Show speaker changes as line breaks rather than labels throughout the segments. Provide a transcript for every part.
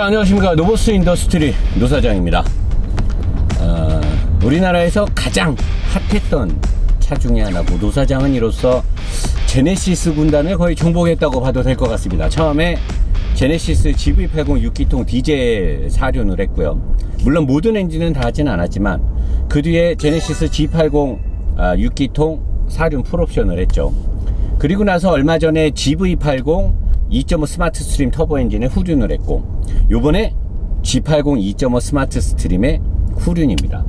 자, 안녕하십니까. 노보스 인더스트리 노사장입니다. 우리나라에서 가장 핫했던 차 중에 하나고, 노사장은 이로써 제네시스 군단을 거의 정복했다고 봐도 될 것 같습니다. 처음에 제네시스 GV80 6기통 디젤 사륜을 했고요. 물론 모든 엔진은 다 하진 않았지만 그 뒤에 제네시스 G80 6기통 사륜 풀옵션을 했죠. 그리고 나서 얼마 전에 GV80 2.5 스마트 스트림 터보 엔진에 후륜을 했고, 요번에 G80 2.5 스마트 스트림의 후륜입니다.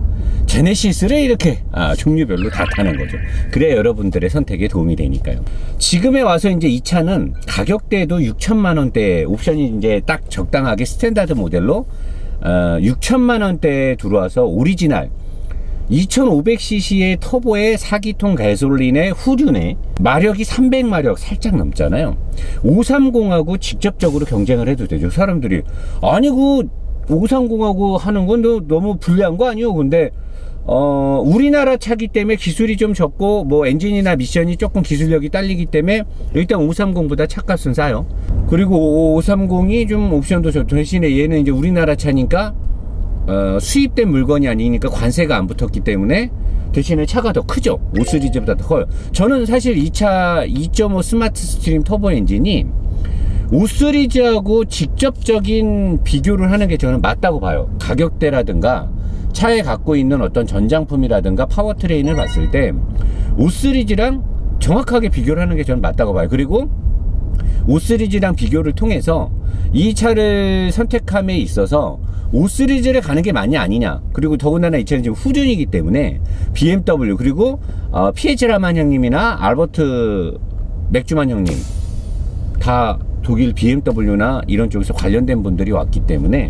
제네시스를 이렇게 종류별로 다 타는 거죠. 그래야 여러분들의 선택에 도움이 되니까요. 지금에 와서 이제 이 차는 가격대도 6천만 원대, 옵션이 이제 딱 적당하게 스탠다드 모델로 6천만 원대에 들어와서 오리지널 2500cc의 터보의 4기통 가솔린의 후륜에 마력이 300마력 살짝 넘잖아요. 530하고 직접적으로 경쟁을 해도 되죠. 사람들이 아니 그 530하고 하는 건 너무 불리한 거 아니에요? 근데 우리나라 차기 때문에 기술이 좀 적고 뭐 엔진이나 미션이 조금 기술력이 딸리기 때문에 일단 530보다 차값은 싸요. 그리고 530이 좀 옵션도 좋죠. 대신에 얘는 이제 우리나라 차니까 수입된 물건이 아니니까 관세가 안 붙었기 때문에 대신에 차가 더 크죠. 5 시리즈보다 더 커요. 저는 사실 이 차 2.5 스마트 스트림 터보 엔진이 5 시리즈하고 직접적인 비교를 하는 게 저는 맞다고 봐요. 가격대라든가 차에 갖고 있는 어떤 전장품이라든가 파워트레인을 봤을 때 5 시리즈랑 정확하게 비교를 하는 게 저는 맞다고 봐요. 그리고 5 시리즈랑 비교를 통해서 이 차를 선택함에 있어서 5 시리즈를 가는 게 맞냐 아니냐, 그리고 더군다나 이 차는 지금 후륜이기 때문에 BMW 그리고 피에즈 라만 형님이나 알버트 맥주만 형님 다 독일 BMW나 이런 쪽에서 관련된 분들이 왔기 때문에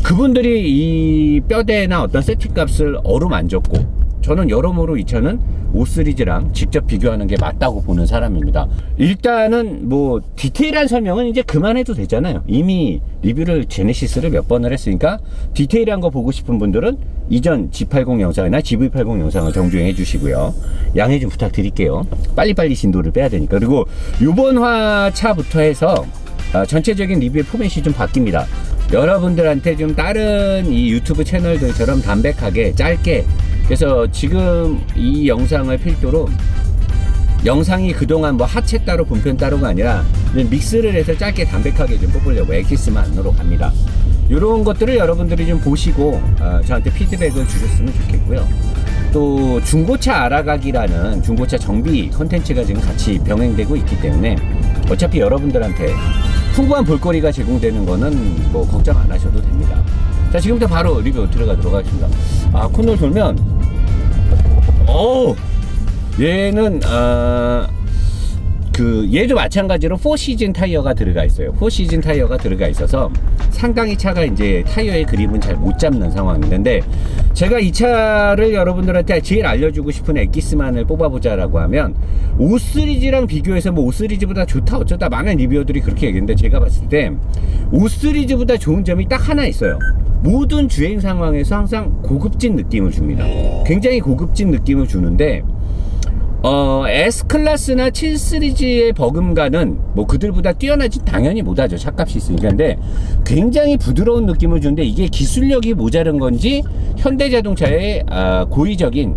그분들이 이 뼈대나 어떤 세팅값을 어루만졌고, 저는 여러모로 이 차는 5 시리즈랑 직접 비교하는 게 맞다고 보는 사람입니다. 일단은 뭐 디테일한 설명은 이제 그만해도 되잖아요. 이미 리뷰를 제네시스를 몇 번을 했으니까 디테일한 거 보고 싶은 분들은 이전 G80 영상이나 GV80 영상을 정주행해 주시고요. 양해 좀 부탁드릴게요. 빨리빨리 진도를 빼야 되니까. 그리고 요번 화차부터 해서 전체적인 리뷰의 포맷이 좀 바뀝니다. 여러분들한테 좀 다른 이 유튜브 채널들처럼 담백하게 짧게, 그래서 지금 이 영상을 필두로 영상이 그동안 뭐 하체 따로 본편 따로가 아니라 믹스를 해서 짧게 담백하게 좀 뽑으려고 엑기스만으로 갑니다. 이런 것들을 여러분들이 좀 보시고 저한테 피드백을 주셨으면 좋겠고요. 또 중고차 알아가기라는 중고차 정비 컨텐츠가 지금 같이 병행되고 있기 때문에 어차피 여러분들한테 풍부한 볼거리가 제공되는 거는 뭐 걱정 안 하셔도 됩니다. 자, 지금부터 바로 리뷰 들어가도록 하겠습니다. 코너를 돌면 얘는 얘도 마찬가지로 4시즌 타이어가 들어가 있어요. 4시즌 타이어가 들어가 있어서 상당히 차가 이제 타이어의 그립은 잘 못 잡는 상황인데, 제가 이 차를 여러분들한테 제일 알려주고 싶은 엑기스만을 뽑아보자라고 하면 5 시리즈랑 비교해서 뭐 5 시리즈보다 좋다 어쩌다 많은 리뷰어들이 그렇게 얘기했는데, 제가 봤을 때 5 시리즈보다 좋은 점이 딱 하나 있어요. 모든 주행 상황에서 항상 고급진 느낌을 줍니다. 굉장히 고급진 느낌을 주는데, S클래스나 7 시리즈의 버금가는 뭐 그들보다 뛰어나지 당연히 못하죠. 차값이 있으니까. 근데 굉장히 부드러운 느낌을 주는데, 이게 기술력이 모자른 건지 현대자동차의 고의적인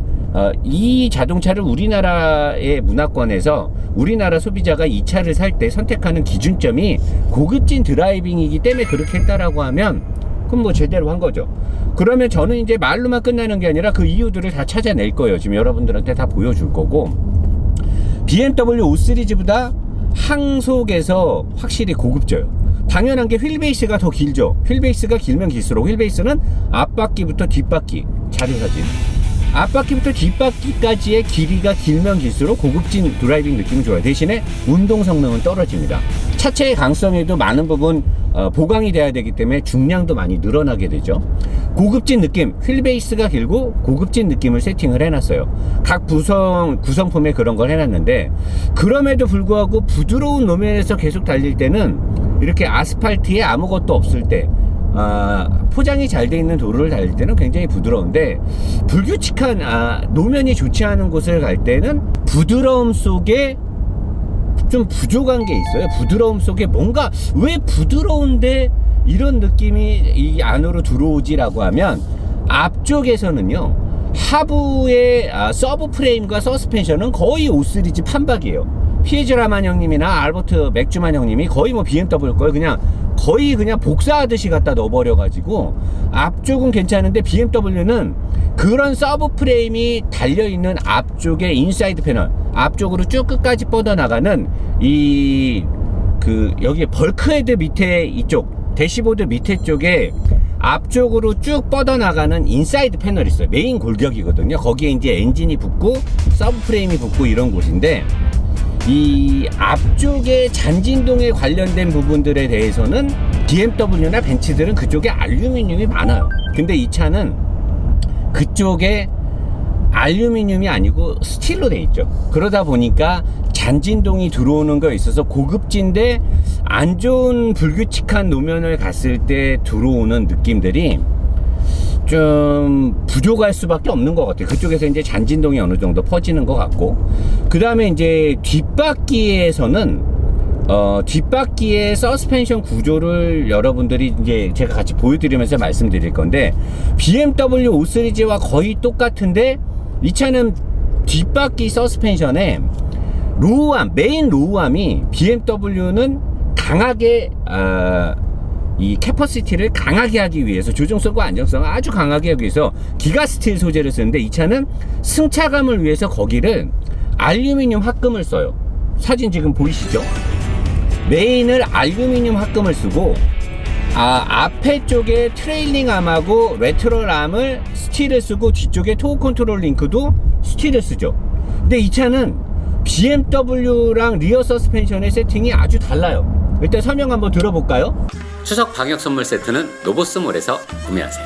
이 자동차를 우리나라의 문화권에서 우리나라 소비자가 이 차를 살 때 선택하는 기준점이 고급진 드라이빙이기 때문에 그렇게 했다라고 하면 그럼 뭐 제대로 한 거죠. 그러면 저는 이제 말로만 끝나는 게 아니라 그 이유들을 다 찾아낼 거예요. 지금 여러분들한테 다 보여줄 거고, BMW 5 시리즈보다 항속에서 확실히 고급져요. 당연한 게 휠베이스가 더 길죠. 휠베이스가 길면 길수록, 휠베이스는 앞바퀴부터 뒷바퀴, 자료사진, 앞바퀴부터 뒷바퀴까지의 길이가 길면 길수록 고급진 드라이빙 느낌이 좋아요. 대신에 운동 성능은 떨어집니다. 차체의 강성에도 많은 부분 보강이 돼야 되기 때문에 중량도 많이 늘어나게 되죠. 고급진 느낌, 휠베이스가 길고 고급진 느낌을 세팅을 해놨어요. 각 구성품에 그런 걸 해놨는데, 그럼에도 불구하고 부드러운路面에서 계속 달릴 때는 이렇게 아스팔트에 아무것도 없을 때, 포장이 잘 돼 있는 도로를 달릴 때는 굉장히 부드러운데, 불규칙한 노면이 좋지 않은 곳을 갈 때는 부드러움 속에 좀 부족한 게 있어요. 부드러움 속에 뭔가, 왜 부드러운데 이런 느낌이 이 안으로 들어오지라고 하면 앞쪽에서는요 하부의 서브 프레임과 서스펜션은 거의 5시리즈 판박이에요. 피에즈라만 형님이나 알버트 맥주만 형님이 거의 뭐 BMW 걸 거의 그냥 복사하듯이 갖다 넣어버려 가지고 앞쪽은 괜찮은데 BMW는 그런 서브 프레임이 달려있는 앞쪽의 인사이드 패널 앞쪽으로 쭉 끝까지 뻗어나가는 여기 벌크헤드 밑에 이쪽 대시보드 밑에 쪽에 앞쪽으로 쭉 뻗어나가는 인사이드 패널이 있어요. 메인 골격이거든요. 거기에 이제 엔진이 붙고 서브 프레임이 붙고 이런 곳인데 이 앞쪽에 잔진동에 관련된 부분들에 대해서는 BMW나 벤츠들은 그쪽에 알루미늄이 많아요. 근데 이 차는 그쪽에 알루미늄이 아니고 스틸로 돼 있죠. 그러다 보니까 잔진동이 들어오는 거에 있어서 고급진데 안 좋은 불규칙한 노면을 갔을 때 들어오는 느낌들이 좀 부족할 수밖에 없는 것 같아요. 그쪽에서 이제 잔진동이 어느 정도 퍼지는 것 같고, 그 다음에 이제 뒷바퀴에서는 뒷바퀴의 서스펜션 구조를 여러분들이 이제 제가 같이 보여드리면서 말씀드릴 건데, BMW 5 시리즈와 거의 똑같은데 이 차는 뒷바퀴 서스펜션에 메인 로우암이 BMW는 강하게 이 캐퍼시티를 강하게 하기 위해서 조정성과 안정성을 아주 강하게 하기 위해서 기가 스틸 소재를 쓰는데, 이 차는 승차감을 위해서 거기를 알루미늄 합금을 써요. 사진 지금 보이시죠? 메인을 알루미늄 합금을 쓰고 앞에 쪽에 트레일링 암하고 레트럴 암을 스틸을 쓰고 뒤쪽에 토우 컨트롤 링크도 스틸을 쓰죠. 근데 이 차는 BMW랑 리어 서스펜션의 세팅이 아주 달라요. 일단 설명 한번 들어볼까요?
추석 방역 선물 세트는 노보스몰에서 구매하세요.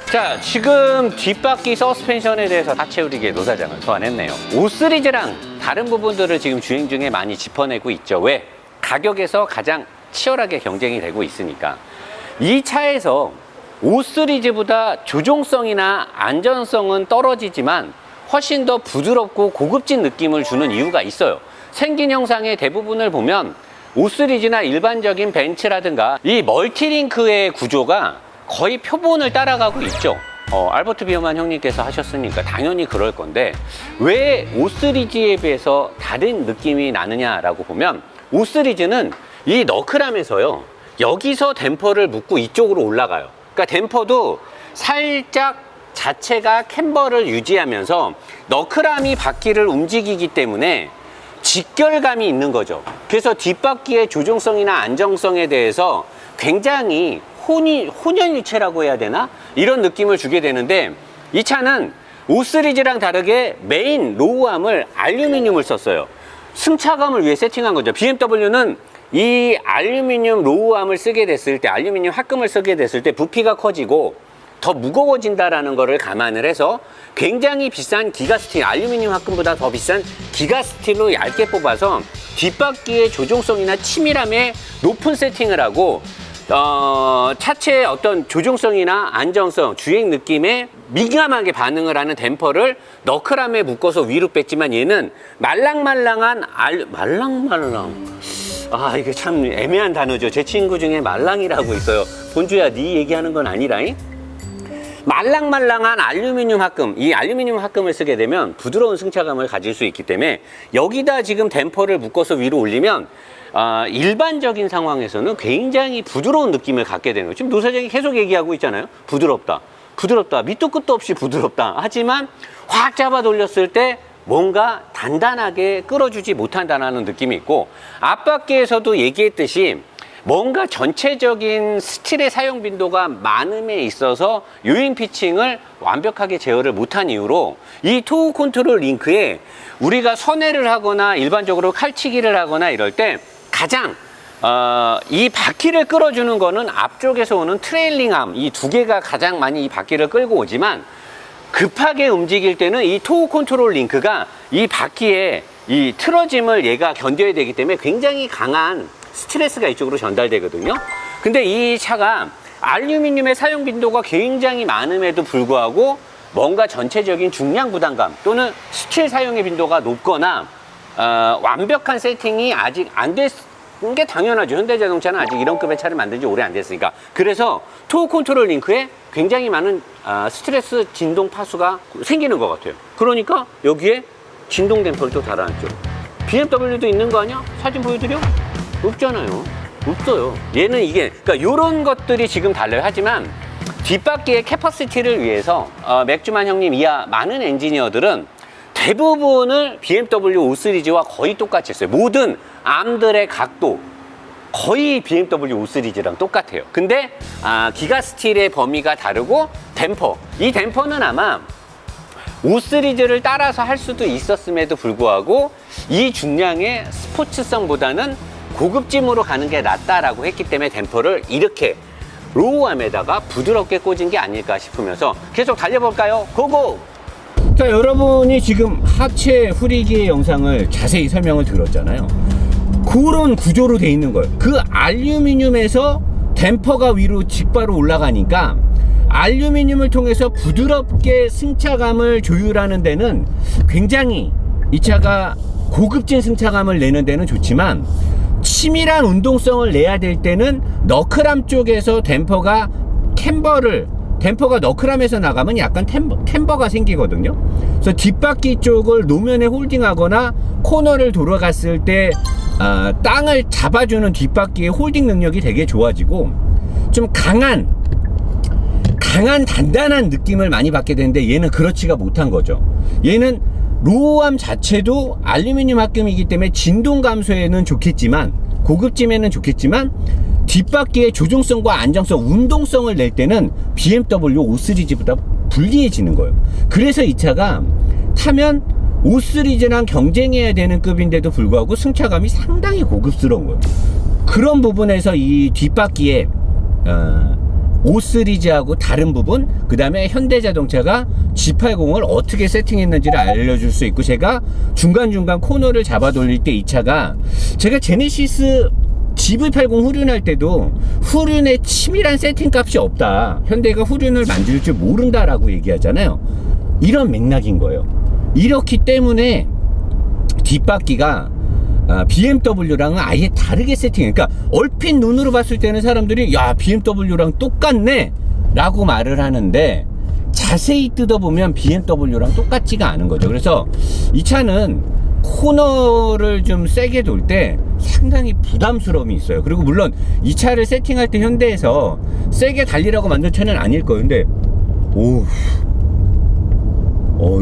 자, 지금 뒷바퀴 서스펜션에 대해서 하체우리계 노사장을 소환했네요. 5 시리즈랑 다른 부분들을 지금 주행 중에 많이 짚어내고 있죠. 왜? 가격에서 가장 치열하게 경쟁이 되고 있으니까. 이 차에서 5 시리즈보다 조종성이나 안전성은 떨어지지만 훨씬 더 부드럽고 고급진 느낌을 주는 이유가 있어요. 생긴 형상의 대부분을 보면 5 시리즈나 일반적인 벤츠라든가 이 멀티링크의 구조가 거의 표본을 따라가고 있죠. 알버트 비어만 형님께서 하셨으니까 당연히 그럴 건데, 왜 5 시리즈에 비해서 다른 느낌이 나느냐라고 보면, 5 시리즈는 이 너클함에서요 여기서 댐퍼를 묶고 이쪽으로 올라가요. 그러니까 댐퍼도 살짝 자체가 캠버를 유지하면서 너클함이 바퀴를 움직이기 때문에 직결감이 있는 거죠. 그래서 뒷바퀴의 조종성이나 안정성에 대해서 굉장히 혼연일체라고 해야 되나? 이런 느낌을 주게 되는데, 이 차는 5 시리즈랑 다르게 메인 로우암을 알루미늄을 썼어요. 승차감을 위해 세팅한 거죠. BMW는 이 알루미늄 로우암을 쓰게 됐을 때, 알루미늄 합금을 쓰게 됐을 때 부피가 커지고 더 무거워진다라는 거를 감안을 해서 굉장히 비싼 기가스틸, 알루미늄 합금보다 더 비싼 기가스틸로 얇게 뽑아서 뒷바퀴의 조종성이나 치밀함에 높은 세팅을 하고, 차체의 어떤 조종성이나 안정성, 주행 느낌에 민감하게 반응을 하는 댐퍼를 너클함에 묶어서 위로 뺐지만, 얘는 말랑말랑한 이게 참 애매한 단어죠. 제 친구 중에 말랑이라고 있어요. 본주야, 네 얘기하는 건 아니라잉? 말랑말랑한 알루미늄 합금, 이 알루미늄 합금을 쓰게 되면 부드러운 승차감을 가질 수 있기 때문에 여기다 지금 댐퍼를 묶어서 위로 올리면 일반적인 상황에서는 굉장히 부드러운 느낌을 갖게 되는 거예요. 지금 노사장이 계속 얘기하고 있잖아요. 부드럽다, 밑도 끝도 없이 부드럽다. 하지만 확 잡아 돌렸을 때 뭔가 단단하게 끌어주지 못한다는 느낌이 있고, 앞바퀴에서도 얘기했듯이 뭔가 전체적인 스틸의 사용 빈도가 많음에 있어서 요잉 피칭을 완벽하게 제어를 못한 이유로 이 토우 컨트롤 링크에 우리가 선회를 하거나 일반적으로 칼치기를 하거나 이럴 때 가장 이 바퀴를 끌어주는 거는 앞쪽에서 오는 트레일링암, 이 두 개가 가장 많이 이 바퀴를 끌고 오지만, 급하게 움직일 때는 이 토우 컨트롤 링크가 이 바퀴에 이 틀어짐을 얘가 견뎌야 되기 때문에 굉장히 강한 스트레스가 이쪽으로 전달되거든요. 근데 이 차가 알루미늄의 사용 빈도가 굉장히 많음에도 불구하고 뭔가 전체적인 중량 부담감 또는 스틸 사용의 빈도가 높거나 완벽한 세팅이 아직 안 게 당연하죠. 현대자동차는 아직 이런 급의 차를 만든 지 오래 안 됐으니까. 그래서 토어 컨트롤 링크에 굉장히 많은 스트레스 진동 파수가 생기는 것 같아요. 그러니까 여기에 진동 댐퍼를 또 달아놨죠. BMW도 있는 거 아니야? 사진 보여드려? 없잖아요. 없어요. 얘는 이게, 그러니까 이런 것들이 지금 달라요. 하지만 뒷바퀴의 캐퍼시티를 위해서 맥주만 형님 이하 많은 엔지니어들은 대부분을 BMW 5 시리즈와 거의 똑같이 했어요. 모든 암들의 각도 거의 BMW 5 시리즈랑 똑같아요. 근데 기가 스틸의 범위가 다르고 댐퍼, 이 댐퍼는 아마 5 시리즈를 따라서 할 수도 있었음에도 불구하고 이 중량의 스포츠성보다는 고급짐으로 가는 게 낫다라고 했기 때문에 댐퍼를 이렇게 로우암에다가 부드럽게 꽂은 게 아닐까 싶으면서 계속 달려볼까요? 고고! 자, 여러분이 지금 하체 후리기의 영상을 자세히 설명을 들었잖아요. 그런 구조로 돼 있는 거예요. 그 알루미늄에서 댐퍼가 위로 직바로 올라가니까 알루미늄을 통해서 부드럽게 승차감을 조율하는 데는 굉장히 이 차가 고급진 승차감을 내는 데는 좋지만 치밀한 운동성을 내야 될 때는 너클암 쪽에서 댐퍼가 너클암에서 나가면 약간 템버가 생기거든요. 그래서 뒷바퀴 쪽을 노면에 홀딩하거나 코너를 돌아갔을 때 땅을 잡아주는 뒷바퀴의 홀딩 능력이 되게 좋아지고 좀 강한 단단한 느낌을 많이 받게 되는데 얘는 그렇지가 못한 거죠. 얘는 로우암 자체도 알루미늄 합금이기 때문에 진동 감소에는 좋겠지만 고급짐에는 좋겠지만 뒷바퀴의 조종성과 안정성, 운동성을 낼 때는 BMW 5 시리즈보다 불리해지는 거예요. 그래서 이 차가 타면 5 시리즈랑 경쟁해야 되는 급인데도 불구하고 승차감이 상당히 고급스러운 거예요. 그런 부분에서 이 뒷바퀴에 5 시리즈하고 다른 부분, 그 다음에 현대자동차가 G80을 어떻게 세팅했는지를 알려줄 수 있고, 제가 중간중간 코너를 잡아 돌릴 때 이 차가, 제가 제네시스 GV80 후륜할 때도 후륜에 치밀한 세팅 값이 없다, 현대가 후륜을 만들 줄 모른다라고 얘기하잖아요. 이런 맥락인 거예요. 이렇기 때문에 뒷바퀴가 BMW랑은 아예 다르게 세팅해. 그러니까 얼핏 눈으로 봤을 때는 사람들이 야, BMW랑 똑같네 라고 말을 하는데 자세히 뜯어보면 BMW랑 똑같지가 않은 거죠. 그래서 이 차는 코너를 좀 세게 돌 때 상당히 부담스러움이 있어요. 그리고 물론 이 차를 세팅할 때 현대에서 세게 달리라고 만든 차는 아닐 거예요. 근데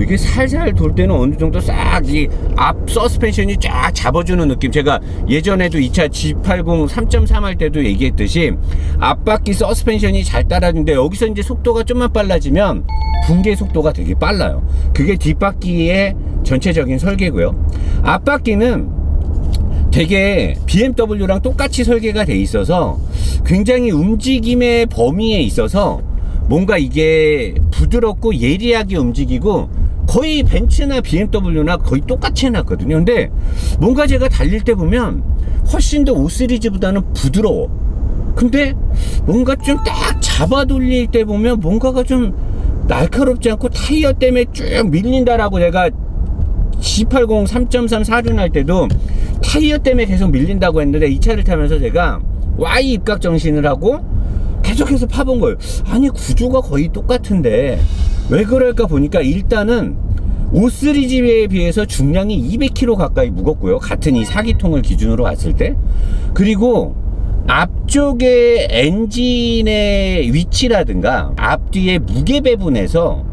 이게 살살 돌 때는 어느 정도 싹 이 앞 서스펜션이 쫙 잡아주는 느낌. 제가 예전에도 이 차 G80 3.3 할 때도 얘기했듯이 앞바퀴 서스펜션이 잘 따라주는데 여기서 이제 속도가 좀만 빨라지면 붕괴 속도가 되게 빨라요. 그게 뒷바퀴의 전체적인 설계고요. 앞바퀴는 되게 BMW랑 똑같이 설계가 돼 있어서 굉장히 움직임의 범위에 있어서 뭔가 이게 부드럽고 예리하게 움직이고 거의 벤츠나 BMW나 거의 똑같이 해놨거든요. 근데 뭔가 제가 달릴 때 보면 훨씬 더 5 시리즈보다는 부드러워. 근데 뭔가 좀 딱 잡아 돌릴 때 보면 뭔가가 좀 날카롭지 않고 타이어 때문에 쭉 밀린다라고, 제가 G80 3.3 4륜할 때도 타이어 때문에 계속 밀린다고 했는데 이 차를 타면서 제가 Y 입각 정신을 하고 계속해서 파본 거예요. 아니, 구조가 거의 똑같은데 왜 그럴까 보니까 일단은 5 시리즈에 비해서 중량이 200kg 가까이 무겁고요. 같은 이 4기통을 기준으로 봤을 때. 그리고 앞쪽에 엔진의 위치라든가 앞뒤의 무게 배분에서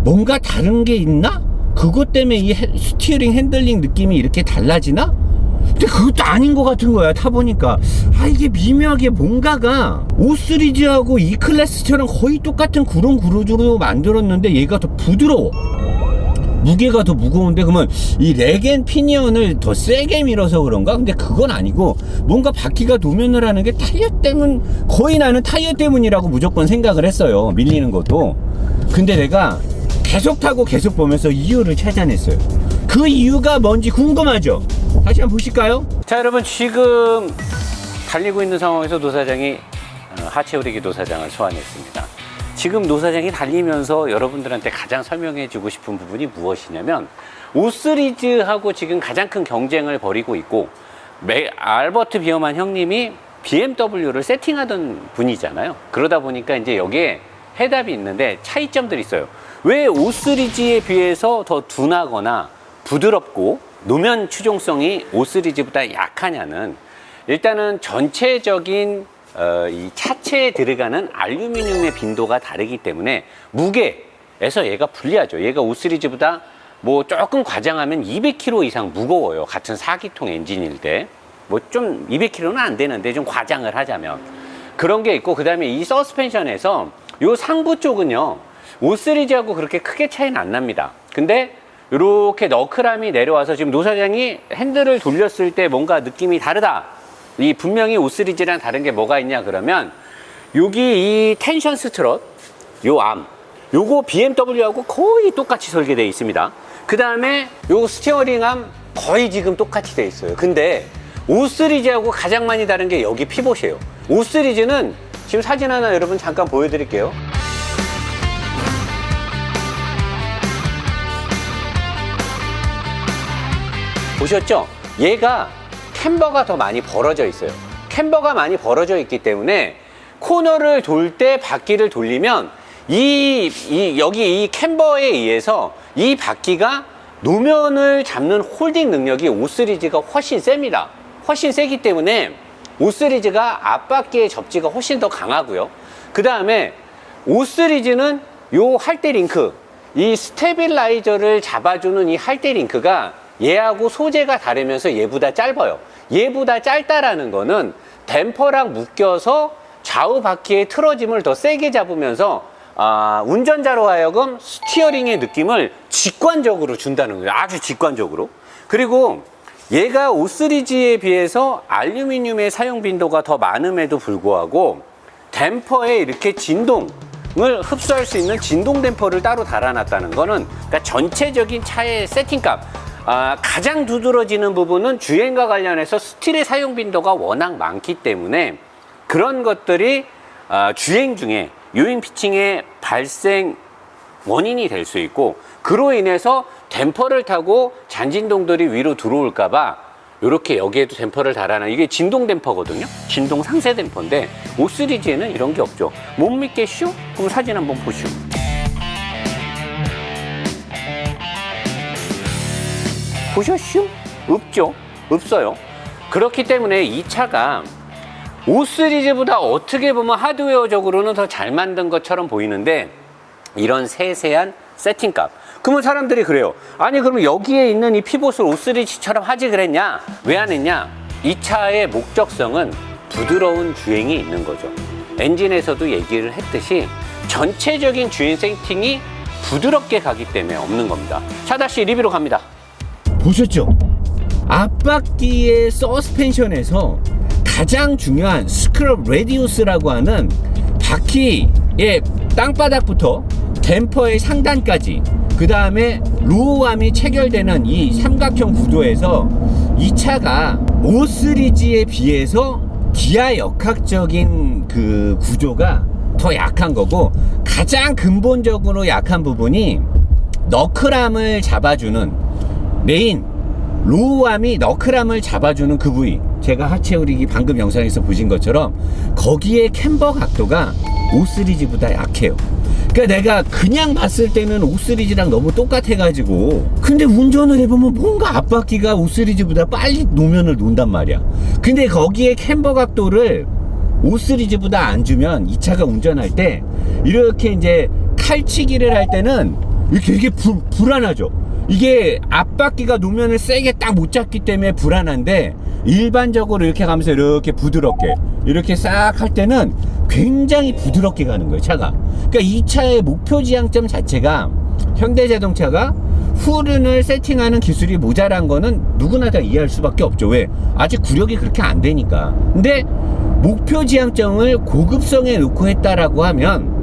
뭔가 다른 게 있나? 그것 때문에 이 스티어링 핸들링 느낌이 이렇게 달라지나? 근데 그것도 아닌 것 같은 거야. 타보니까 이게 미묘하게 뭔가가 5 시리즈하고 E 클래스처럼 거의 똑같은 그런 구조로 만들었는데 얘가 더 부드러워. 무게가 더 무거운데 그러면 이 렉앤 피니언을 더 세게 밀어서 그런가? 근데 그건 아니고 뭔가 바퀴가 노면을 하는 게 타이어 때문, 거의 나는 타이어 때문이라고 무조건 생각을 했어요. 밀리는 것도. 근데 내가 계속 타고 계속 보면서 이유를 찾아냈어요. 그 이유가 뭔지 궁금하죠? 다시 한번 보실까요? 자, 여러분, 지금 달리고 있는 상황에서 노사장이 하체 후리기 노사장을 소환했습니다. 지금 노사장이 달리면서 여러분들한테 가장 설명해 주고 싶은 부분이 무엇이냐면 5 시리즈하고 지금 가장 큰 경쟁을 벌이고 있고
알버트 비어만 형님이 BMW를 세팅하던 분이잖아요. 그러다 보니까 이제 여기에 해답이 있는데 차이점들이 있어요. 왜 5 시리즈에 비해서 더 둔하거나 부드럽고 노면 추종성이 5 시리즈보다 약하냐는, 일단은 전체적인 이 차체에 들어가는 알루미늄의 빈도가 다르기 때문에 무게에서 얘가 불리하죠. 얘가 5 시리즈보다 뭐 조금 과장하면 200kg 이상 무거워요. 같은 4기통 엔진일 때. 뭐 좀 200kg는 안 되는데 좀 과장을 하자면 그런 게 있고, 그 다음에 이 서스펜션에서 요 상부 쪽은요 5 시리즈하고 그렇게 크게 차이는 안 납니다. 근데 이렇게 너클함이 내려와서 지금 노 사장이 핸들을 돌렸을 때 뭔가 느낌이 다르다. 이 분명히 5 시리즈랑 다른 게 뭐가 있냐 그러면, 여기 이 텐션 스트럿, 요 암, 요거 BMW하고 거의 똑같이 설계되어 있습니다. 그 다음에 요 스티어링 암 거의 지금 똑같이 되어 있어요. 근데 5 시리즈하고 가장 많이 다른 게 여기 피봇이에요. 5 시리즈는 지금 사진 하나 여러분 잠깐 보여드릴게요. 보셨죠? 얘가 캠버가 더 많이 벌어져 있어요. 캠버가 많이 벌어져 있기 때문에 코너를 돌 때 바퀴를 돌리면 여기 이 캠버에 의해서 이 바퀴가 노면을 잡는 홀딩 능력이 5 시리즈가 훨씬 셉니다. 훨씬 세기 때문에 5 시리즈가 앞바퀴의 접지가 훨씬 더 강하고요. 그 다음에 5 시리즈는 요 할대 링크, 이 스테빌라이저를 잡아주는 이 할대 링크가 얘하고 소재가 다르면서 얘보다 짧아요. 얘보다 짧다라는 거는 댐퍼랑 묶여서 좌우 바퀴의 틀어짐을 더 세게 잡으면서 운전자로 하여금 스티어링의 느낌을 직관적으로 준다는 거예요. 아주 직관적으로. 그리고 얘가 5 시리즈에 비해서 알루미늄의 사용 빈도가 더 많음에도 불구하고 댐퍼에 이렇게 진동을 흡수할 수 있는 진동 댐퍼를 따로 달아놨다는 거는, 그러니까 전체적인 차의 세팅값, 가장 두드러지는 부분은 주행과 관련해서 스틸의 사용 빈도가 워낙 많기 때문에 그런 것들이 주행 중에 요잉 피칭의 발생 원인이 될 수 있고, 그로 인해서 댐퍼를 타고 잔진동들이 위로 들어올까봐 이렇게 여기에도 댐퍼를 달아놔. 이게 진동 댐퍼거든요. 진동 상세 댐퍼인데 5 시리즈에는 이런 게 없죠. 못 믿겠슈? 그럼 사진 한번 보시오. 보셨슈? 없죠? 없어요. 그렇기 때문에 이 차가 5 시리즈보다 어떻게 보면 하드웨어적으로는 더 잘 만든 것처럼 보이는데, 이런 세세한 세팅값. 그러면 사람들이 그래요. 아니 그러면 여기에 있는 이 피봇을 5 시리즈처럼 하지 그랬냐? 왜 안 했냐? 이 차의 목적성은 부드러운 주행이 있는 거죠. 엔진에서도 얘기를 했듯이 전체적인 주행 세팅이 부드럽게 가기 때문에 없는 겁니다. 차 다시 리뷰로 갑니다.
보셨죠? 앞바퀴의 서스펜션에서 가장 중요한 스크럽 레디우스라고 하는 바퀴의 땅바닥부터 댐퍼의 상단까지, 그 다음에 로우암이 체결되는 이 삼각형 구도에서 이 차가 5 시리즈에 비해서 기아 역학적인 그 구조가 더 약한 거고, 가장 근본적으로 약한 부분이 너클암을 잡아주는 메인 로우암이 너클암을 잡아주는 그 부위, 제가 하체 우리기 방금 영상에서 보신 것처럼 거기에 캠버 각도가 5 시리즈보다 약해요. 그러니까 내가 그냥 봤을 때는 5 시리즈랑 너무 똑같아가지고, 근데 운전을 해보면 뭔가 앞바퀴가 5 시리즈보다 빨리 노면을 논단 말이야. 근데 거기에 캠버 각도를 5 시리즈보다 안 주면 이 차가 운전할 때 이렇게 이제 칼치기를 할 때는 이렇게 되게 불안하죠. 이게 앞바퀴가 노면을 세게 딱 못 잡기 때문에 불안한데, 일반적으로 이렇게 가면서 이렇게 부드럽게 이렇게 싹 할 때는 굉장히 부드럽게 가는 거예요, 차가. 그러니까 이 차의 목표 지향점 자체가, 현대자동차가 후륜을 세팅하는 기술이 모자란 거는 누구나 다 이해할 수밖에 없죠. 왜? 아직 구력이 그렇게 안 되니까. 근데 목표 지향점을 고급성에 놓고 했다라고 하면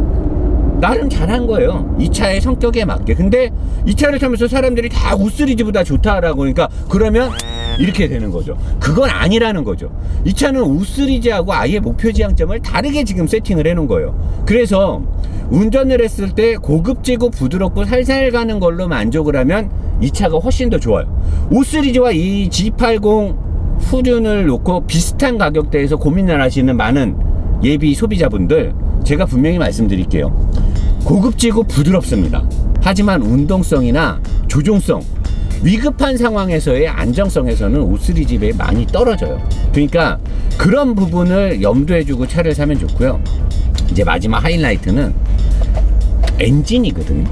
나름 잘한 거예요, 이 차의 성격에 맞게. 근데 이 차를 타면서 사람들이 다 5 시리즈보다 좋다라고 하니까, 그러면 이렇게 되는 거죠. 그건 아니라는 거죠. 이 차는 5 시리즈하고 아예 목표 지향점을 다르게 지금 세팅을 해놓은 거예요. 그래서 운전을 했을 때 고급지고 부드럽고 살살 가는 걸로 만족을 하면 이 차가 훨씬 더 좋아요. 5 시리즈와 이 G80 후륜을 놓고 비슷한 가격대에서 고민을 하시는 많은 예비 소비자분들, 제가 분명히 말씀드릴게요. 고급지고 부드럽습니다. 하지만 운동성이나 조종성, 위급한 상황에서의 안정성에서는 O3집에 많이 떨어져요. 그러니까 그런 부분을 염두에 두고 차를 사면 좋고요. 이제 마지막 하이라이트는 엔진이거든요.